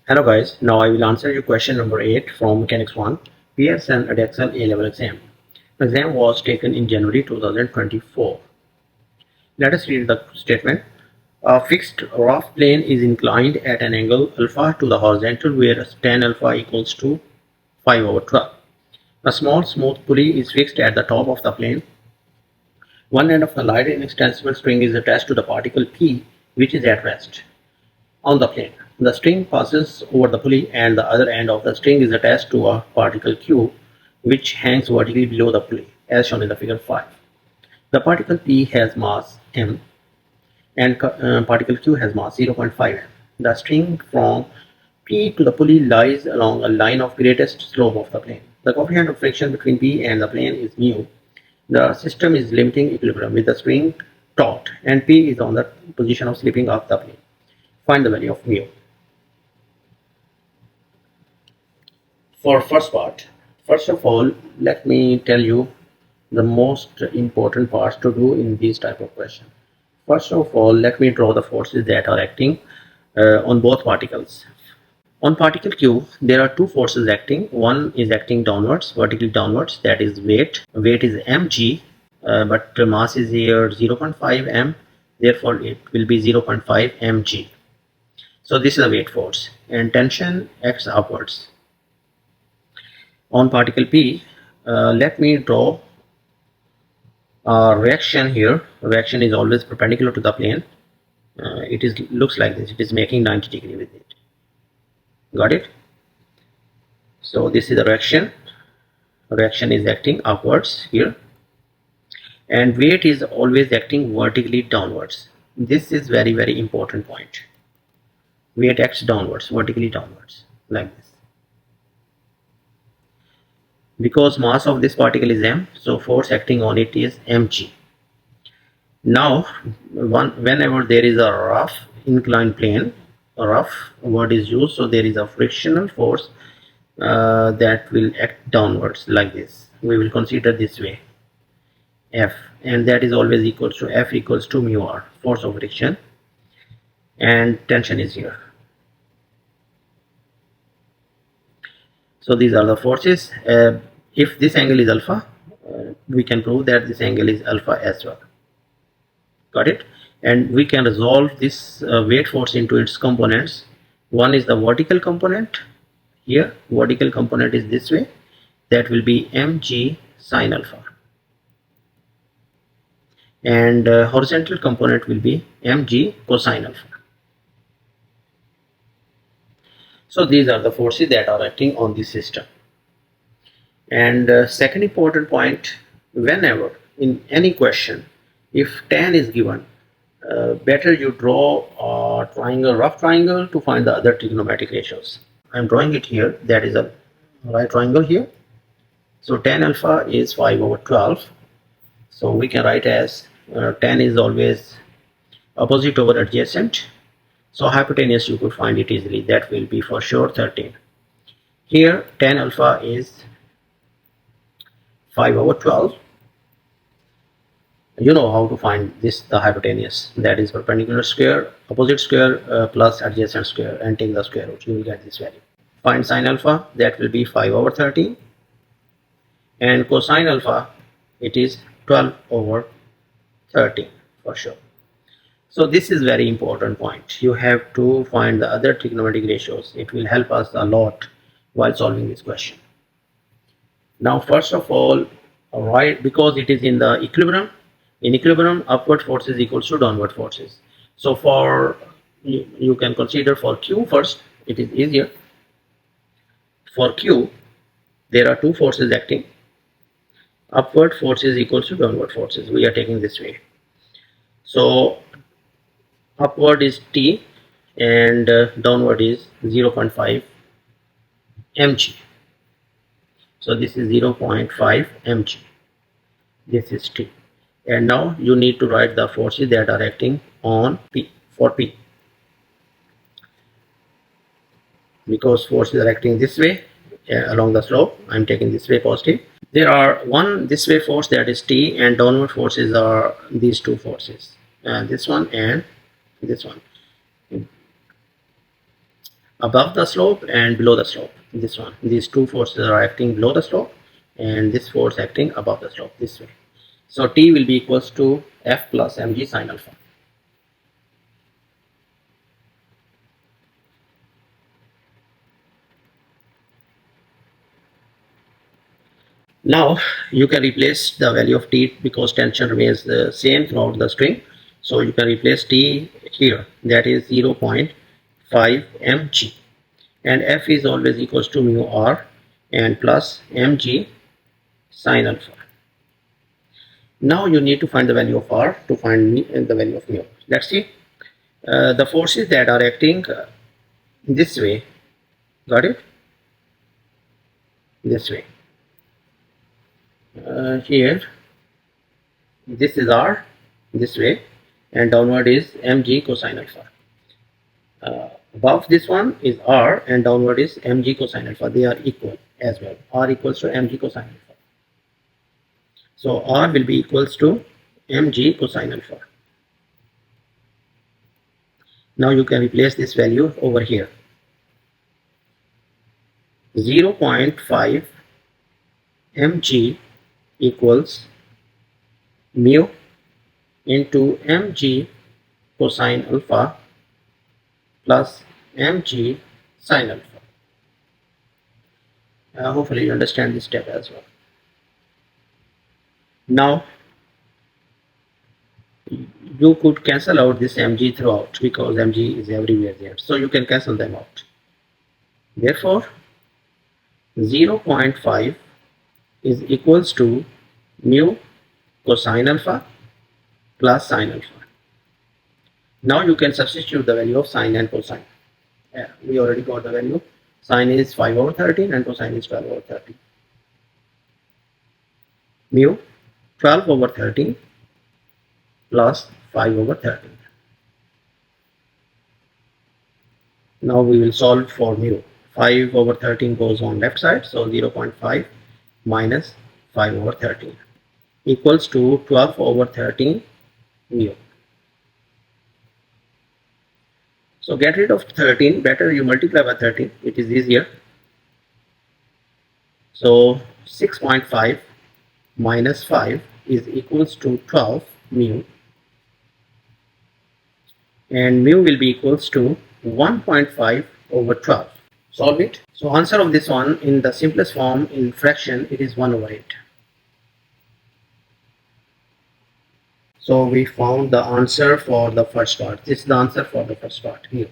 Hello guys, now I will answer your question number 8 from Mechanics 1 Pearson Edexcel A-level exam. The exam was taken in January 2024. Let us read the statement. A fixed rough plane is inclined at an angle alpha to the horizontal where tan alpha equals to 5/12. A small smooth pulley is fixed at the top of the plane. One end of the light inextensible string is attached to the particle P, which is at rest on the plane. The string passes over the pulley and the other end of the string is attached to a particle Q which hangs vertically below the pulley as shown in the figure 5. The particle P has mass m and particle Q has mass 0.5 m. The string from P to the pulley lies along a line of greatest slope of the plane. The coefficient of friction between P and the plane is mu. The system is limiting equilibrium with the string taut and P is on the position of slipping off the plane. Find the value of mu. For first part, first of all, let me tell you the most important parts to do in these type of questions. First of all, let me draw the forces that are acting on both particles. On particle Q, there are two forces acting. One is acting downwards, vertically downwards, that is weight. Weight is mg, but mass is here 0.5 m, therefore it will be 0.5 mg. So this is a weight force, and tension acts upwards. On particle P, let me draw a reaction here. Reaction is always perpendicular to the plane. Looks like this. It is making 90 degree with it. Got it? So this is the reaction. Reaction is acting upwards here, and weight is always acting vertically downwards. This is very important point. Weight acts downwards, vertically downwards, like this. Because mass of this particle is m, so force acting on it is mg. Now, whenever there is a rough inclined plane, a rough word is used, so there is a frictional force that will act downwards like this. We will consider this way, F, and that is always equals to F equals to mu r, force of friction, and tension is here. So these are the forces. If this angle is alpha, we can prove that this angle is alpha as well. Got it? And we can resolve this weight force into its components. One is the vertical component. Here, vertical component is this way. That will be mg sine alpha. And horizontal component will be mg cosine alpha. So these are the forces that are acting on this system. And second important point, whenever in any question, if tan is given, better you draw a triangle, rough triangle, to find the other trigonometric ratios. I'm drawing it here. That is a right triangle here. So tan alpha is 5/12. So we can write as tan is always opposite over adjacent. So hypotenuse you could find it easily. That will be for sure 13. Here tan alpha is 5/12. You know how to find this, the hypotenuse. That is perpendicular square, opposite square plus adjacent square, and take the square root. You will get this value. Find sine alpha. That will be 5/13. And cosine alpha, it is 12/13 for sure. So this is very important point. You have to find the other trigonometric ratios. It will help us a lot while solving this question. Now first of all, right, because it is in the equilibrium, in equilibrium upward forces equals to downward forces. So for you can consider for Q first, it is easier. For Q, there are two forces acting. Upward forces equals to downward forces. We are taking this way. So upward is T and downward is 0.5 mg. So this is 0.5 mg. This is T. And now you need to write the forces that are acting on P, for P. Because forces are acting this way along the slope, I am taking this way positive. There are one this way force, that is T, and downward forces are these two forces, this one and this one. above the slope and below the slope. This one, these two forces are acting below the slope, and this force acting above the slope this way. So T will be equals to F plus mg sine alpha. Now you can replace the value of T because tension remains the same throughout the string. So you can replace T here, that is 0.5 mg, and F is always equals to mu r and plus mg sine alpha. Now you need to find the value of r to find the value of mu. Let's see. The forces that are acting this way, got it? This way. Here, this is r, this way, and downward is mg cosine alpha. Above this one is r and downward is mg cosine alpha. They are equal as well. R equals to mg cosine alpha. So r will be equals to mg cosine alpha. Now you can replace this value over here. 0.5 mg equals mu into mg cosine alpha plus mg sine alpha. Hopefully you understand this step as well. Now you could cancel out this mg throughout because mg is everywhere there, so you can cancel them out. Therefore 0.5 is equals to mu cosine alpha plus sine alpha. Now you can substitute the value of sine and cosine. We already got the value. Sine is 5/13 and cosine is 12/13. Mu 12/13 plus 5/13. Now we will solve for mu. 5/13 goes on left side, so 0.5 minus 5/13 equals to 12/13 mu. So get rid of 13, better you multiply by 13, it is easier. So 6.5 minus 5 is equals to 12 mu, and mu will be equals to 1.5/12. Solve it. So answer of this one in the simplest form in fraction, it is 1/8. So we found the answer for the first part. This is the answer for the first part here.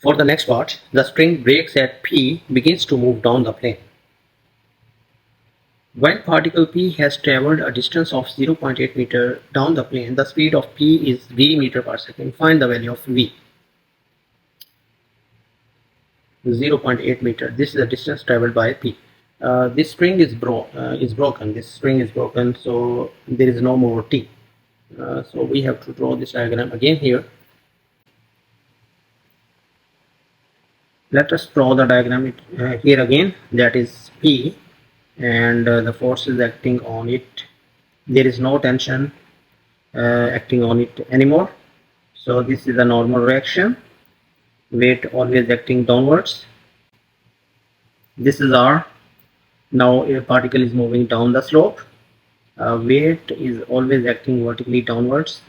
For the next part, the string breaks at P begins to move down the plane. When particle P has traveled a distance of 0.8 meter down the plane, the speed of P is v meter per second. Find the value of v. 0.8 meter. This is the distance traveled by P. This string is broken. This string is broken, so there is no more T. So we have to draw this diagram again here. Let us draw the diagram here again. That is P, and the force is acting on it. There is no tension acting on it anymore. So this is a normal reaction. Weight always acting downwards. This is R. Now a particle is moving down the slope. Weight is always acting vertically downwards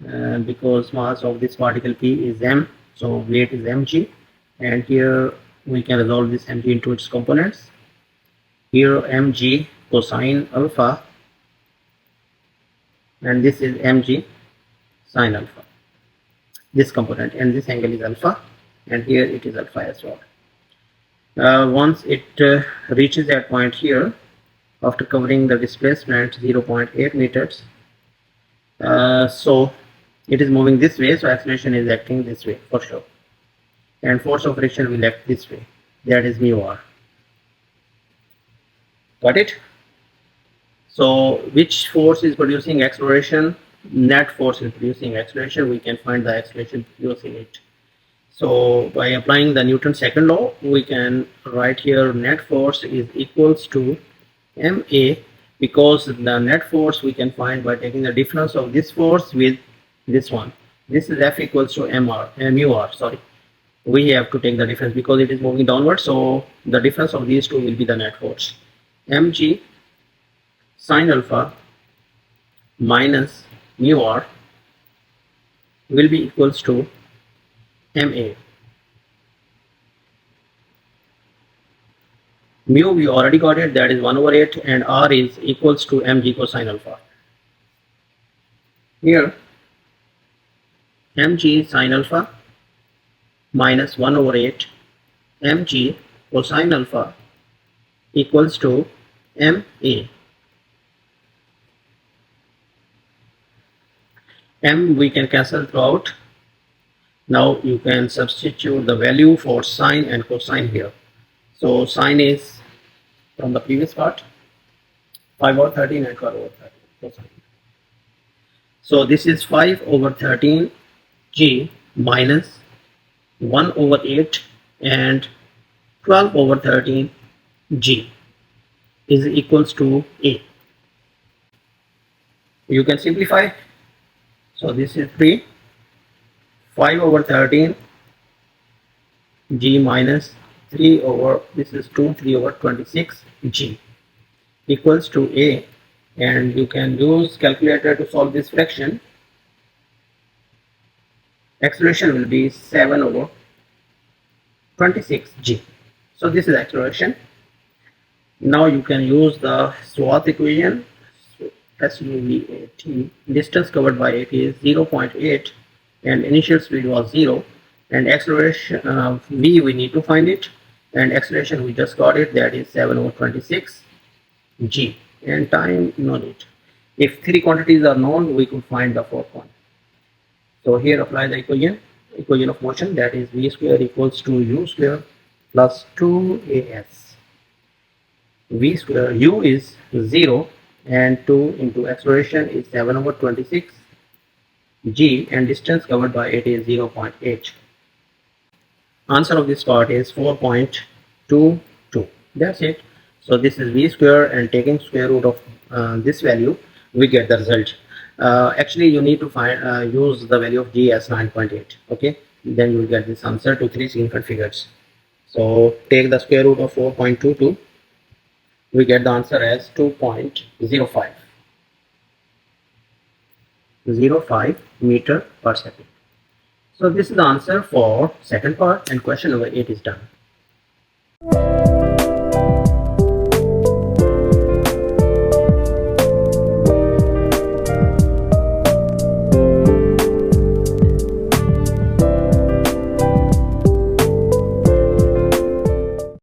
because mass of this particle P is m, so weight is mg, and here we can resolve this mg into its components. Here mg cosine alpha, and this is mg sine alpha, this component, and this angle is alpha, and here it is alpha as well. Once it reaches that point here, after covering the displacement 0.8 meters, so it is moving this way, so acceleration is acting this way for sure, and force of friction will act this way, that is mu r. Got it? So which force is producing acceleration? Net force is producing acceleration. We can find the acceleration using it. So by applying the Newton's second law, we can write here net force is equals to ma, because the net force we can find by taking the difference of this force with this one. This is F equals to mu r, sorry. we have to take the difference because it is moving downward. So the difference of these two will be the net force. mg sine alpha minus mu r will be equals to ma. Mu we already got it, that is 1 over 8, and r is equals to mg cosine alpha. Here mg sine alpha minus 1 over 8 mg cosine alpha equals to ma. M we can cancel throughout. Now you can substitute the value for sine and cosine here. So sine is from the previous part 5 over 13 and 12 over 13 cosine. So this is 5 over 13 g minus 1 over 8 and 12 over 13 g is equals to a. You can simplify. So this is 3, 5 over 13 g minus 3 over, this is 2, 3 over 26 g equals to a, and you can use calculator to solve this fraction. Acceleration will be 7 over 26 g. So this is acceleration. Now you can use the swath equation. SUV distance covered by it is 0.8 and initial speed was 0, and acceleration v we need to find it, and acceleration we just got it, that is 7 over 26 g, and time no need. If three quantities are known, we could find the fourth one. So here apply the equation of motion, that is v square equals to u square plus 2as. V square, u is 0 and 2 into acceleration is 7 over 26 g, and distance covered by it is 0.8. Answer of this part is 4.22. That's it. So this is v square, and taking square root of this value we get the result. Actually you need to find use the value of g as 9.8. okay, then you will get this answer to three significant figures. So take the square root of 4.22, we get the answer as 2.05 meter per second. So this is the answer for second part, and question number 8 is done.